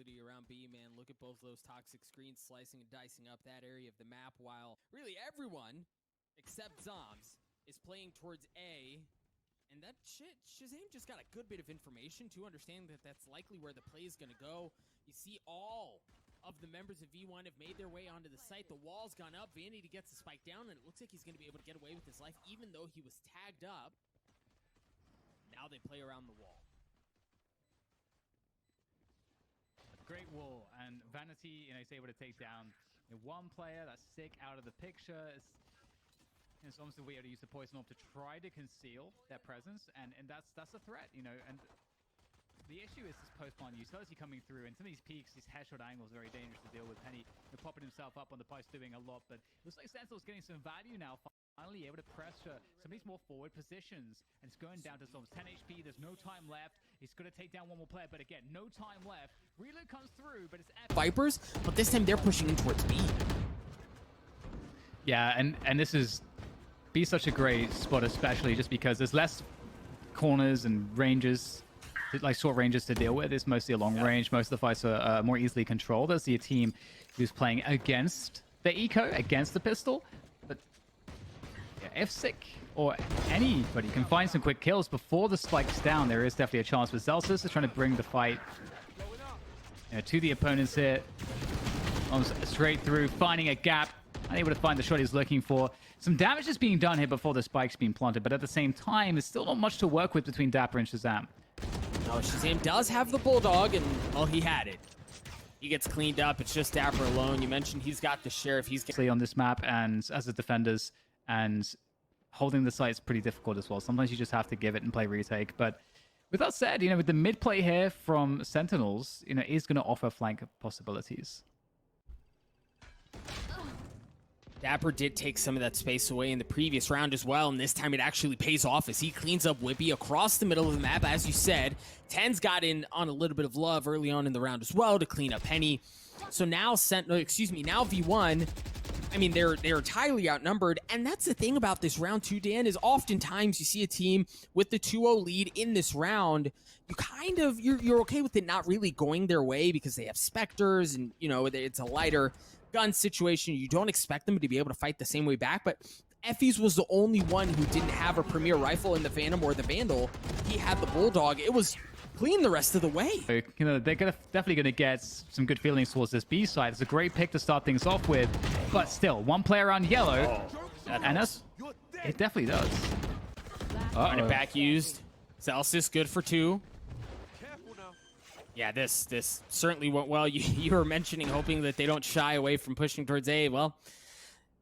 versatility around B, man. Look at both those toxic screens slicing and dicing up that area of the map, while really everyone except Zombs is playing towards A. And that shit, Shazam just got a good bit of information to understand that that's likely where the play is going to go. You see all of the members of V1 have made their way onto the site. The wall's gone up. Vanity gets the spike down, and it looks like he's going to be able to get away with his life, even though he was tagged up. Now they play around the wall. Great wall, and Vanity, is able to take down one player. That's sick out of the picture. It's almost a way to use the poison orb to try to conceal their presence, and that's a threat, And the issue is this post-plant utility coming through, and some of these peaks, these headshot angles, are very dangerous to deal with. Penny popping himself up on the post, doing a lot, but it looks like Sentinel's getting some value now. Finally able to pressure some of these more forward positions, and it's going down to Storms. 10 HP, there's no time left. He's going to take down one more player, but again, no time left. Reload comes through, but it's Vipers, but this time they're pushing in towards B. Yeah, and this is be such a great spot, especially just because there's less corners and ranges, like short ranges to deal with. It's mostly a long range. Most of the fights are more easily controlled. There's the team who's playing against the eco, against the pistol. But yeah, if Sick or anybody can find some quick kills before the spike's down, there is definitely a chance. But Zelsus is trying to bring the fight to the opponents here. Almost straight through, finding a gap. Unable to find the shot he's looking for. Some damage is being done here before the spike's being planted, but at the same time, there's still not much to work with between Dapper and Shazam. No, Shazam does have the Bulldog, and, well, he had it. He gets cleaned up. It's just Dapper alone. You mentioned he's got the Sheriff. He's on this map, and as a defenders, and holding the site is pretty difficult as well. Sometimes you just have to give it and play retake. But with that said, with the mid play here from Sentinels, is going to offer flank possibilities. Dapper did take some of that space away in the previous round as well, and this time it actually pays off as he cleans up Whippy across the middle of the map. As you said, Ten's got in on a little bit of love early on in the round as well to clean up Penny. So now now V1, they're entirely outnumbered, and that's the thing about this round too, Dan, is oftentimes you see a team with the 2-0 lead in this round, you're okay with it not really going their way because they have Spectres and, it's a lighter gun situation. You don't expect them to be able to fight the same way back, but Effie's was the only one who didn't have a premier rifle in the Phantom or the Vandal. He had the Bulldog. It was clean the rest of the way. They're definitely going to get some good feelings towards this B side. It's a great pick to start things off with, but still, one player on yellow, and it definitely does. Running back used. Celsius good for 2. Yeah, this certainly went well. You were mentioning hoping that they don't shy away from pushing towards A. Well,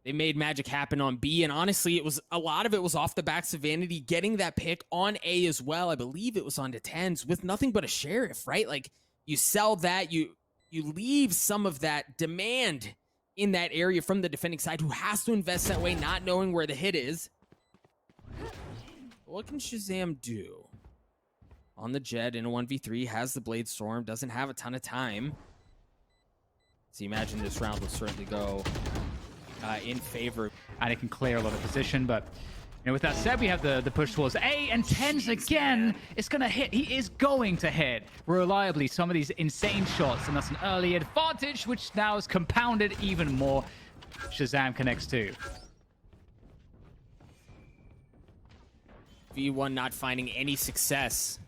they made magic happen on B, and honestly, a lot of it was off the backs of Vanity getting that pick on A as well. I believe it was onto 10s with nothing but a Sheriff, right? Like, you sell that, you leave some of that demand in that area from the defending side, who has to invest that way, not knowing where the hit is. What can Shazam do? On the Jet in a 1v3, has the Blade Storm, doesn't have a ton of time. So you imagine this round will certainly go in favor. And it can clear a lot of position, but with that said, we have the push towards A, and 10s again. It's going to hit. He is going to hit reliably some of these insane shots, and that's an early advantage, which now is compounded even more. Shazam connects too. V1 not finding any success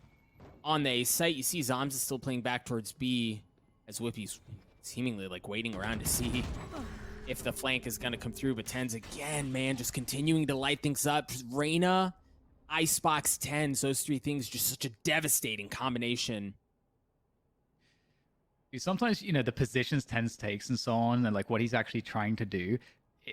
on the A site. You see Zombs is still playing back towards B as Whippy's seemingly waiting around to see if the flank is going to come through. But 10's again, man, just continuing to light things up. Reyna, Icebox, 10s, those three things, just such a devastating combination. Sometimes, the positions 10's takes and so on, and what he's actually trying to do.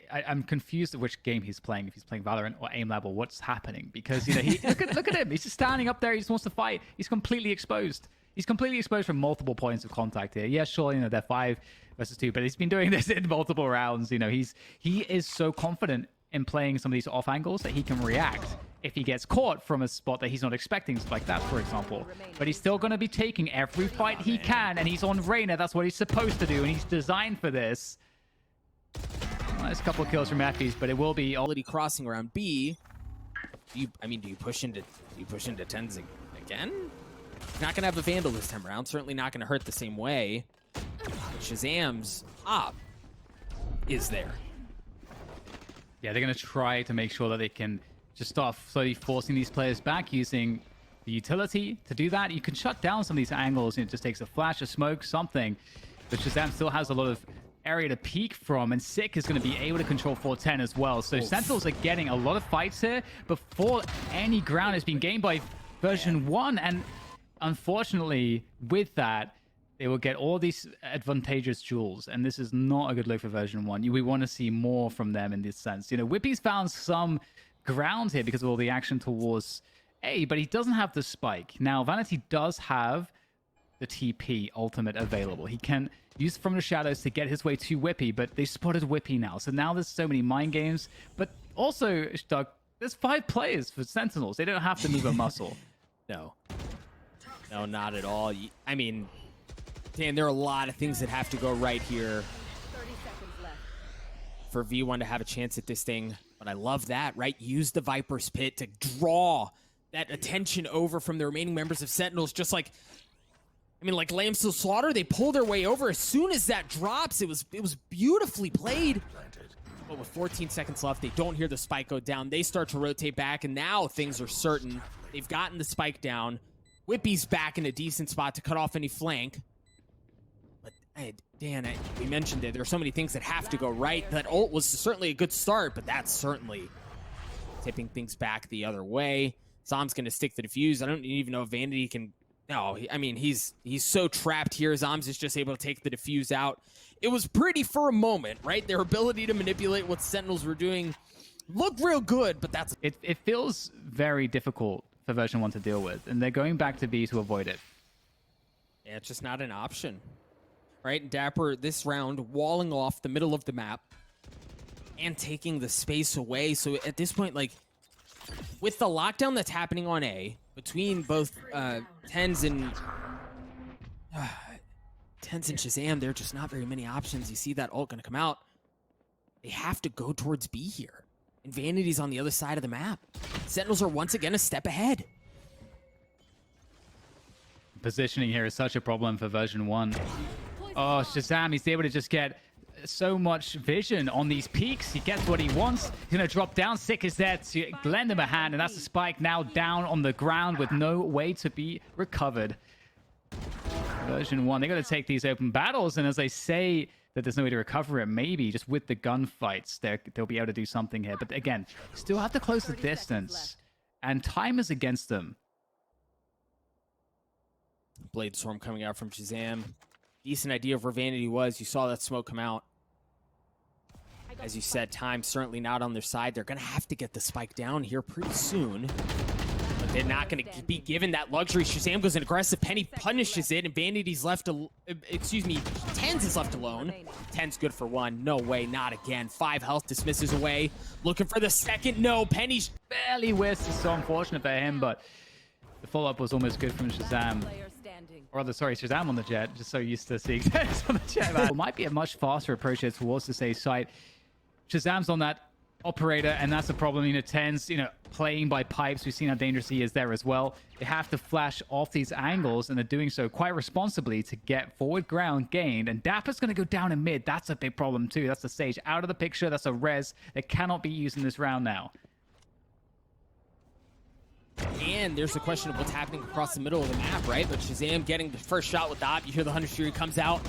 I'm confused at which game he's playing, if he's playing Valorant or Aim Lab or what's happening, because look at him, he's just standing up there, he just wants to fight. He's completely exposed. He's completely exposed from multiple points of contact here. Yeah, sure, they're 5 versus 2, but he's been doing this in multiple rounds. He is so confident in playing some of these off angles that he can react if he gets caught from a spot that he's not expecting, like that, for example. But he's still going to be taking every fight he can, and he's on Reyna. That's what he's supposed to do, and he's designed for this. Nice couple of kills from Effie's, but it will be already crossing around B. Do you push into 10s again? Not going to have a Vandal this time around. Certainly not going to hurt the same way. Shazam's op is there. Yeah, they're going to try to make sure that they can just start slowly forcing these players back using the utility to do that. You can shut down some of these angles. It just takes a flash, a smoke, something. But Shazam still has a lot of area to peek from, and Sick is going to be able to control 410 as well. So Sentinels are getting a lot of fights here before any ground has been gained by version 1. And unfortunately, with that, they will get all these advantageous jewels, and this is not a good look for version 1. We want to see more from them in this sense. You know, Whippy's found some ground here because of all the action towards A, but he doesn't have the spike. Now, Vanity does have the TP ultimate available. He can use From the Shadows to get his way to Whippy, but they spotted Whippy now. So now there's so many mind games, but also, Doug, there's 5 players for Sentinels. They don't have to move a muscle. No, not at all. I mean, Dan, there are a lot of things that have to go right here 30 seconds left. for V1 to have a chance at this thing. But I love that, right? Use the Viper's Pit to draw that attention over from the remaining members of Sentinels. Just like, I mean, like Lambs to Slaughter, they pull their way over. As soon as that drops, it was beautifully played. But with 14 seconds left, they don't hear the spike go down. They start to rotate back, and now things are certain. They've gotten the spike down. Whippy's back in a decent spot to cut off any flank. But Dan, we mentioned it. There are so many things that have to go right. That ult was certainly a good start, but that's certainly tipping things back the other way. Zom's going to stick the defuse. I don't even know if Vanity can... No, I mean, he's so trapped here. Zoms is just able to take the defuse out. It was pretty for a moment, right? Their ability to manipulate what Sentinels were doing looked real good, but that's... It feels very difficult for version 1 to deal with, and they're going back to B to avoid it. Yeah, it's just not an option. Right? And Dapper, this round, walling off the middle of the map and taking the space away. So at this point, like, with the lockdown that's happening on A, between both Tens and Shazam, there are just not very many options. You see that ult going to come out. They have to go towards B here. And Vanity's on the other side of the map. Sentinels are once again a step ahead. Positioning here is such a problem for version 1. Oh, Shazam, he's able to just get so much vision on these peaks. He gets what he wants. He's going to drop down. Sick is there to lend him a hand, and that's the spike now down on the ground with no way to be recovered. Version 1, they're going to take these open battles, and as I say that there's no way to recover it, maybe just with the gunfights, they'll be able to do something here. But again, still have to close the distance, and time is against them. Blade Storm coming out from Shazam. Decent idea of where Vanity was. You saw that smoke come out. As you said, time certainly not on their side. They're going to have to get the spike down here pretty soon. But they're not going to be given that luxury. Shazam goes in aggressive. Penny punishes it, and Vanity's left... Tens is left alone. Ten's good for 1. No way, not again. 5 health, dismisses away. Looking for the second. No, Penny's... Barely whiffs. It's so unfortunate for him, but the follow-up was almost good from Shazam. Or rather, sorry, Shazam on the jet. Just so used to seeing Tens on the jet. It might be a much faster approach here towards the safe site. Shazam's on that operator, and that's the problem. You know, Tens, playing by pipes. We've seen how dangerous he is there as well. They have to flash off these angles, and they're doing so quite responsibly to get forward ground gained. And Dapper's going to go down in mid. That's a big problem too. That's the Sage out of the picture. That's a res that cannot be used in this round now. And there's the question of what's happening across the middle of the map, right? But Shazam getting the first shot with the op. You hear the Hunter's Fury comes out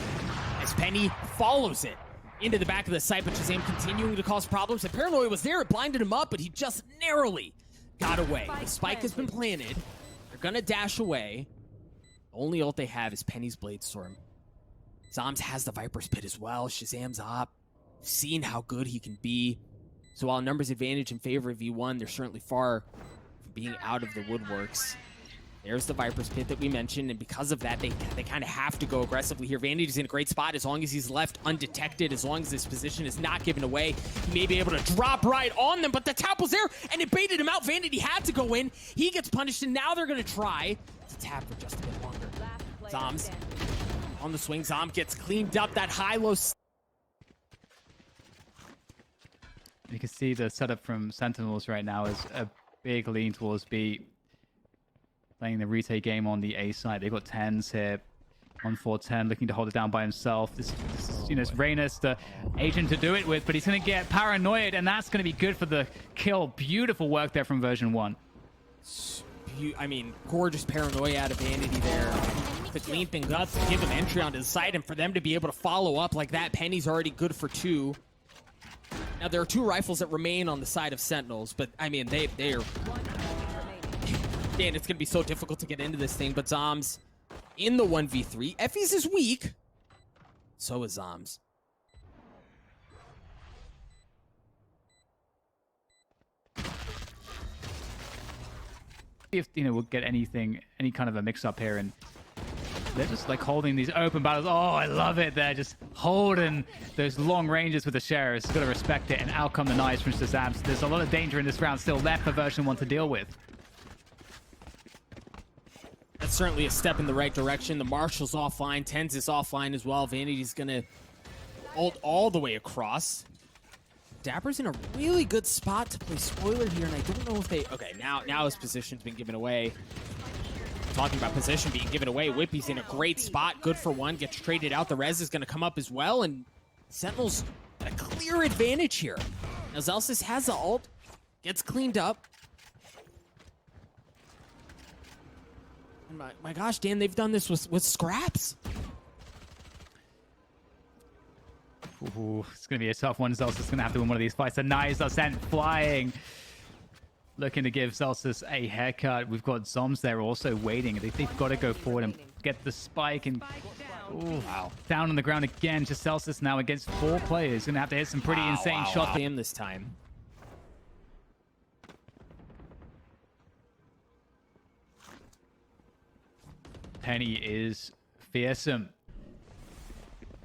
as Penny follows it into the back of the site, but Shazam continuing to cause problems. And Paranoia was there. It blinded him up, but he just narrowly got away. The spike has been planted. They're going to dash away. The only ult they have is Penny's Blade Storm. Zoms has the Viper's Pit as well. Shazam's op. Seen how good he can be. So while numbers advantage in favor of V1, they're certainly far being out of the woodworks. There's the Viper's Pit that we mentioned, and because of that, they kind of have to go aggressively here. Vanity's in a great spot as long as he's left undetected, as long as this position is not given away. He may be able to drop right on them, but the tap was there, and it baited him out. Vanity had to go in. He gets punished, and now they're going to try to tap for just a bit longer. Zoms on the swing. Zom gets cleaned up. That high-low... You can see the setup from Sentinels right now is a big lean towards B. playing the retake game on the A side. They've got 10s here. 1-4-10 looking to hold it down by himself. This is, you know, it's Reyna's the agent to do it with, but he's going to get paranoid, and that's going to be good for the kill. Beautiful work there from version 1. I mean, gorgeous paranoia out of Vanity there to clean things up, to give him entry onto the side, and for them to be able to follow up like that. Penny's already good for 2. Now, there are 2 rifles that remain on the side of Sentinels, but, I mean, they're... Dan, it's going to be so difficult to get into this thing, but Zoms in the 1v3. Effie's is weak. So is Zoms. If, you know, we'll get any kind of a mix-up here, and they're just, like, holding these open battles. Oh, I love it. They're just holding those long ranges with the Sheriffs. Got to respect it, and out come the knives from Shazam. So there's a lot of danger in this round still left for version 1 to deal with. That's certainly a step in the right direction. The Marshal's offline. Tens is offline as well. Vanity's going to ult all the way across. Dapper's in a really good spot to play spoiler here, and I don't know if they... Okay, now his position's been given away. Talking about position being given away, Whippy's in a great spot. Good for 1. Gets traded out. The res is going to come up as well, and Sentinel's got a clear advantage here. Now, Zelsis has the ult. Gets cleaned up. And my gosh, Dan, they've done this with scraps. Ooh, it's going to be a tough one. Zelsis is going to have to win one of these fights. The knives are sent flying. Looking to give Zelsis a haircut. We've got Zoms there also waiting. They've got to go forward and get the spike. And ooh, wow, down on the ground again. Just Zelsis now against 4 players. Going to have to hit some pretty insane shots. Him this time. Penny is fearsome.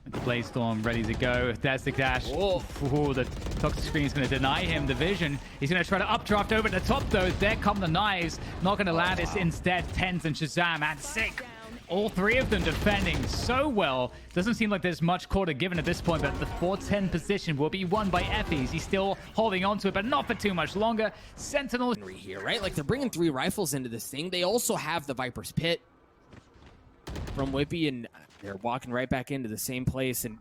The Blaze-Storm ready to go. There's the dash. Ooh, the toxic screen is going to deny him the vision. He's going to try to updraft over the top, though. There come the knives. Not going to land this instead. Tens and Shazam and Sick. All 3 of them defending so well. Doesn't seem like there's much quarter given at this point, but the 4-10 position will be won by Effies. He's still holding on to it, but not for too much longer. Sentinel here, right? Like, they're bringing 3 rifles into this thing. They also have the Viper's Pit from Whippy, and they're walking right back into the same place, and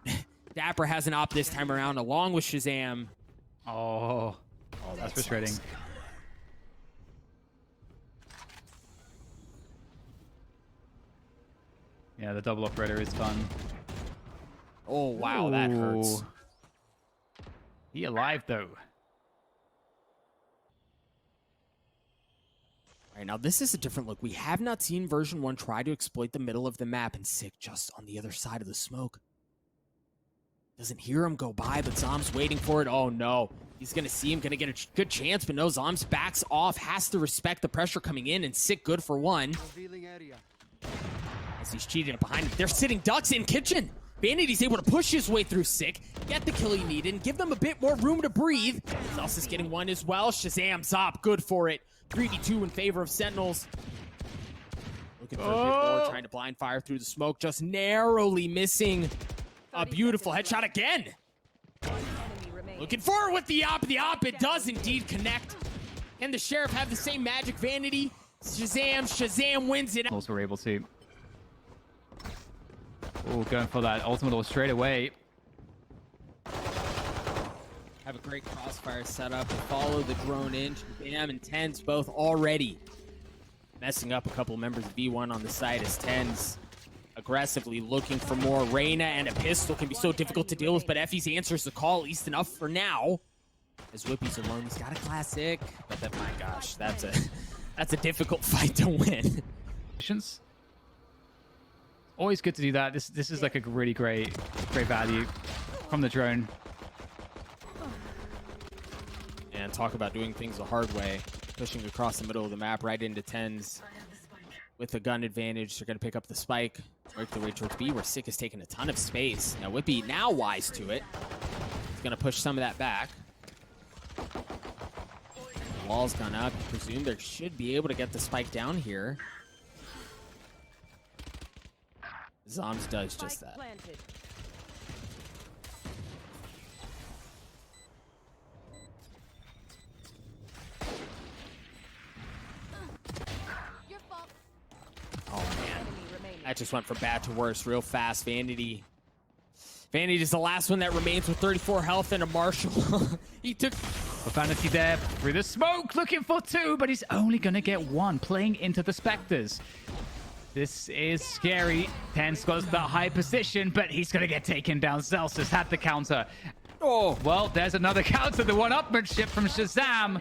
Dapper has an op this time around along with Shazam. Oh, that's frustrating. Yeah, the double operator is fun. Oh, wow, that hurts. He alive, though. All right, now this is a different look. We have not seen version 1 try to exploit the middle of the map, and Sick just on the other side of the smoke. Doesn't hear him go by, but Zom's waiting for it. Oh, no. He's going to see him, going to get a good chance, but no, Zom's backs off, has to respect the pressure coming in, and Sick good for 1. As he's cheating up behind him. They're sitting ducks in kitchen. Vanity's able to push his way through Sick, get the kill he needed, and give them a bit more room to breathe. Zelsis getting 1 as well. Shazam's up, good for it. 3v2 in favor of Sentinels. Looking for a bit more, trying to blind fire through the smoke, just narrowly missing. A beautiful headshot again. Looking forward with the op. The op, it does indeed connect. And the Sheriff have the same magic. Vanity, Shazam wins it. Also were able to. Oh, going for that ultimate straight away. Have a great crossfire setup. Follow the drone in. Shazam and Tens both already messing up a couple members of V1 on the side as Tens aggressively looking for more. Reyna and a pistol can be so difficult to deal with, but Effie's answers the call, at least enough for now. As Whippy's alone, he's got a classic, but that, my gosh, that's a difficult fight to win. Always good to do that. This is like a really great value from the drone. And talk about doing things the hard way. Pushing across the middle of the map right into Tens. With the gun advantage, they're going to pick up the spike. Work their way towards B, where Sick has taken a ton of space. Now Whippy, now wise to it. He's going to push some of that back. The wall's gone up. I presume they should be able to get the spike down here. Zoms does just that. That just went from bad to worse real fast. Vanity is the last one that remains with 34 health and a Marshall. He took... Vanity there through the smoke, looking for 2, but he's only going to get 1, playing into the Spectres. This is scary. Ten's got that high position, but he's going to get taken down. Celsius had the counter. Oh, well, there's another counter. The one-upmanship from Shazam.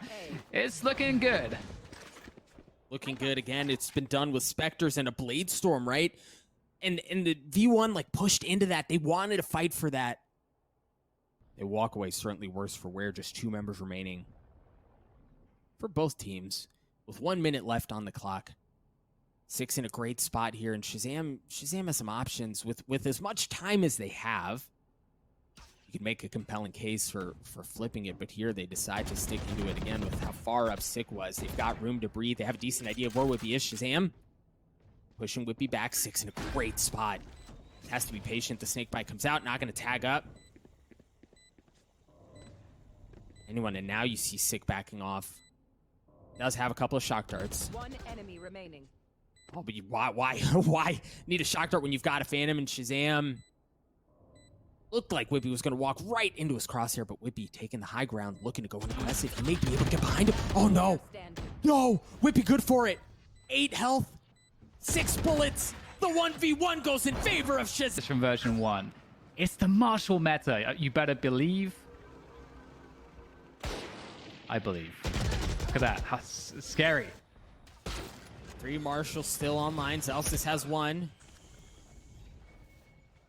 It's looking good. Looking good again. It's been done with Spectres and a Blade Storm, right? And the V1 like pushed into that. They wanted to fight for that. They walk away certainly worse for wear. Just 2 members remaining for both teams with 1 minute left on the clock. 6 in a great spot here, and Shazam has some options with as much time as they have. You could make a compelling case for flipping it, but here they decide to stick into it again with how far up Sick was. They've got room to breathe. They have a decent idea of where Whippy is. Shazam pushing Whippy back. 6 in a great spot. Has to be patient. The snake bite comes out. Not going to tag up anyone, and now you see Sick backing off. Does have a couple of shock darts. 1 enemy remaining. Oh, but why need a shock dart when you've got a Phantom? And Shazam looked like Whippy was going to walk right into his crosshair, but Whippy taking the high ground, looking to go aggressive. He may be able to get behind him. Oh, no. No. Whippy good for it. 8 health, 6 bullets. The 1v1 goes in favor of Shazam. From version 1. It's the Marshall meta. You better believe. I believe. Look at that. How scary. 3 Marshals still online. Celsius has 1.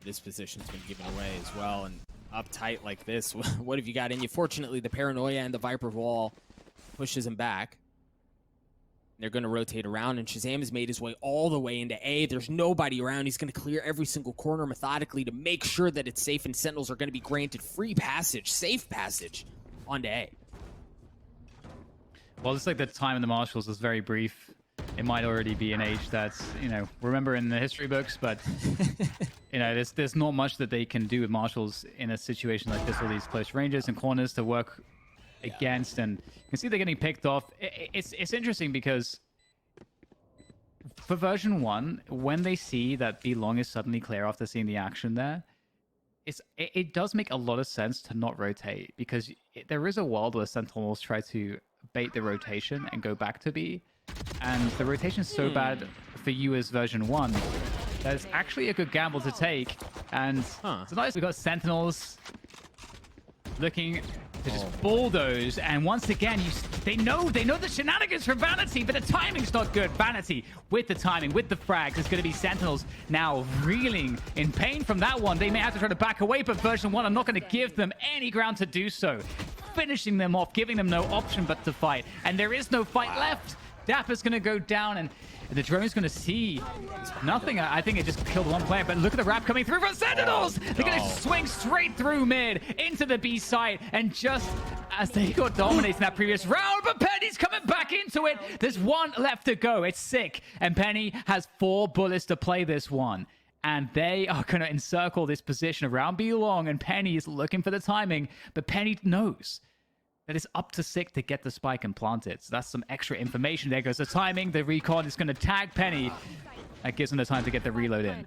This position's been given away as well, and uptight like this. What have you got in you? Fortunately, the Paranoia and the Viper Wall pushes him back. They're going to rotate around, and Shazam has made his way all the way into A. There's nobody around. He's going to clear every single corner methodically to make sure that it's safe, and Sentinels are going to be granted free passage, safe passage onto A. Well, it's like the time in the Marshals was very brief. It might already be an age that's, remember in the history books, but, there's not much that they can do with Marshals in a situation like this, all these close ranges and corners to work against, and you can see they're getting picked off. It's interesting because for version 1, when they see that B long is suddenly clear after seeing the action there, it does make a lot of sense to not rotate, because there is a world where Sentinels try to bait the rotation and go back to B, and the rotation is so bad for you as version 1 that it's actually a good gamble to take. And it's nice we've got Sentinels looking to just bulldoze, and once again they know the shenanigans from Vanity, but the timing's not good. Vanity with the timing, with the frags, it's going to be Sentinels now reeling in pain from that one. They may have to try to back away, but version 1 are not going to give them any ground to do so, finishing them off, giving them no option but to fight, and there is no fight left. Dapper's going to go down, and the drone's going to see nothing. I think it just killed 1 player, but look at the wrap coming through from Sentinels. They're going to swing straight through mid into the B site, and just as they got dominated in that previous round, but Penny's coming back into it. There's 1 left to go. It's Sick, and Penny has 4 bullets to play this one. And they are going to encircle this position around B long, and Penny is looking for the timing, but Penny knows that it's up to Sick to get the spike and plant it. So that's some extra information. There goes the timing. The recon is going to tag Penny. That gives him the time to get the reload in.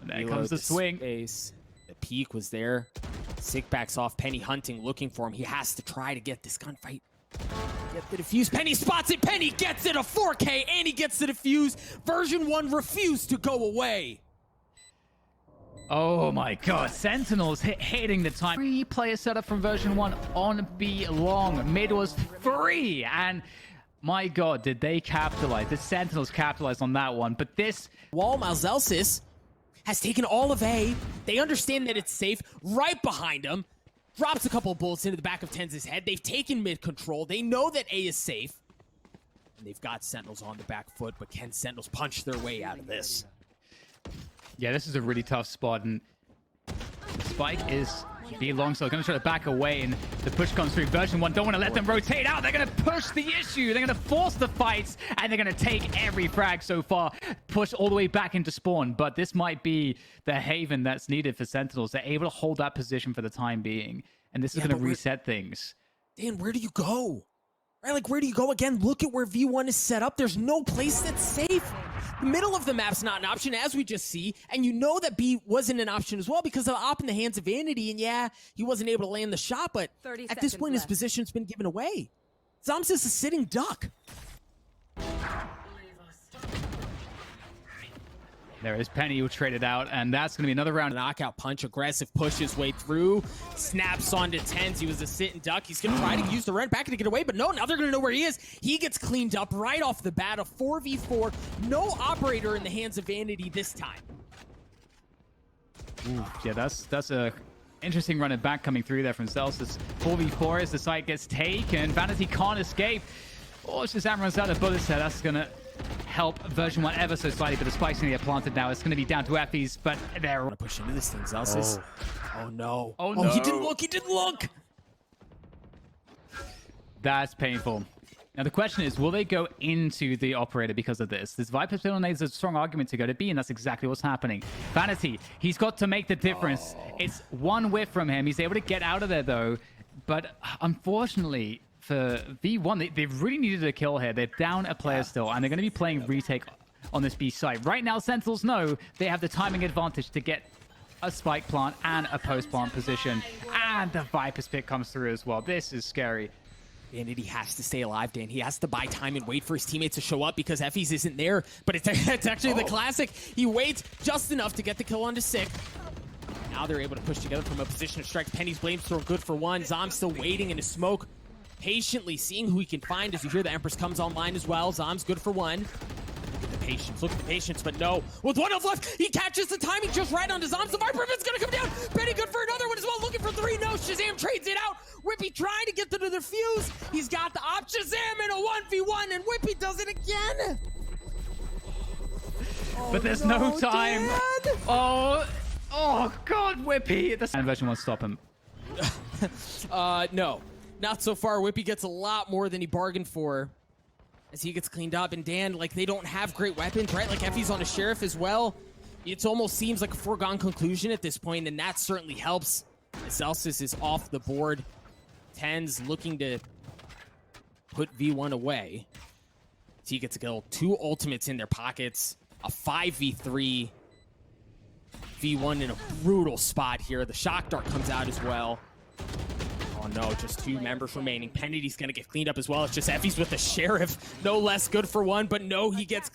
And there comes the swing. Space. The peak was there. Sick backs off. Penny hunting, looking for him. He has to try to get this gunfight. Get the defuse. Penny spots it. Penny gets it. A 4K, and he gets the defuse. Version 1 refused to go away. Oh my god, Sentinels hitting the time. 3-player setup from version 1 on B long. Mid was 3, and my god, did they capitalize. The Sentinels capitalized on that one, but this... Wall Malzelsis has taken all of A. They understand that it's safe. Right behind him. Drops a couple of bullets into the back of Tenz's head. They've taken mid control. They know that A is safe. And they've got Sentinels on the back foot, but can Sentinels punch their way out of this? Yeah, this is a really tough spot, and Spike is B long, so they're going to try to back away, and the push comes through. Version 1 don't want to let them rotate out. They're going to push the issue. They're going to force the fights, and they're going to take every frag so far, push all the way back into spawn. But this might be the haven that's needed for Sentinels. They're able to hold that position for the time being, and this is going to reset things. Dan, where do you go? Right, like, where do you go again? Look at where V1 is set up. There's no place that's safe. The middle of the map's not an option, as we just see, and you know that B wasn't an option as well because of op in the hands of Vanity, and yeah, he wasn't able to land the shot, but at this point his position's been given away. Zoms is a sitting duck. There is Penny who traded out, and that's going to be another round. Knockout punch, aggressive push his way through, snaps onto Tens. He was a sitting duck. He's going to try to use the run back to get away, but no, now they're going to know where he is. He gets cleaned up right off the bat, a 4v4. No operator in the hands of Vanity this time. Ooh, yeah, that's a interesting running back coming through there from Celsius. 4v4 as the site gets taken. Vanity can't escape. Oh, it's just Am runs out of bullets there. That's going to help version 1 ever so slightly, but the spike's going to get planted now. It's going to be down to Effie's, but they're going to push into this thing, Celsius. Oh no. Oh no. Oh, he didn't look. He didn't look. That's painful. Now the question is, will they go into the operator because of this? This Viper still needs a strong argument to go to B, and that's exactly what's happening. Vanity, he's got to make the difference. It's one whiff from him. He's able to get out of there though, but unfortunately for V1, they really needed a kill here. They're down a player still, and they're going to be playing retake on this B site. Right now, Sentinels know they have the timing advantage to get a spike plant and a post plant position, and the Viper's pick comes through as well. This is scary. Vanity has to stay alive, Dan. He has to buy time and wait for his teammates to show up because Effie's isn't there, but it's actually the classic. He waits just enough to get the kill onto Sick. Now they're able to push together from a position of strike. Penny's Blame's throw good for one. Zom's still waiting in his smoke, patiently seeing who he can find as you hear the Empress comes online as well. Zom's good for one. Look at the patience, but no. With 1 health left, he catches the timing just right onto Zoms. The Viper is going to come down. Penny good for another one as well. Looking for 3. No, Shazam trades it out. Whippy trying to get to the defuse. He's got the op. Shazam in a 1v1, and Whippy does it again. But there's no time. Dan. Oh God, Whippy. And version 1 stop him. No, not so far. Whippy gets a lot more than he bargained for as he gets cleaned up. And Dan, like, they don't have great weapons, right? Like, Effie's on a Sheriff as well. It almost seems like a foregone conclusion at this point, and that certainly helps. Celsius is off the board. Tens looking to put V1 away. So he gets a kill. 2 ultimates in their pockets. A 5v3. V1 in a brutal spot here. The shock dart comes out as well. Oh no, just 2 members remaining. Pennity's gonna get cleaned up as well. It's just Effie's with the Sheriff. No less good for one, but no, he gets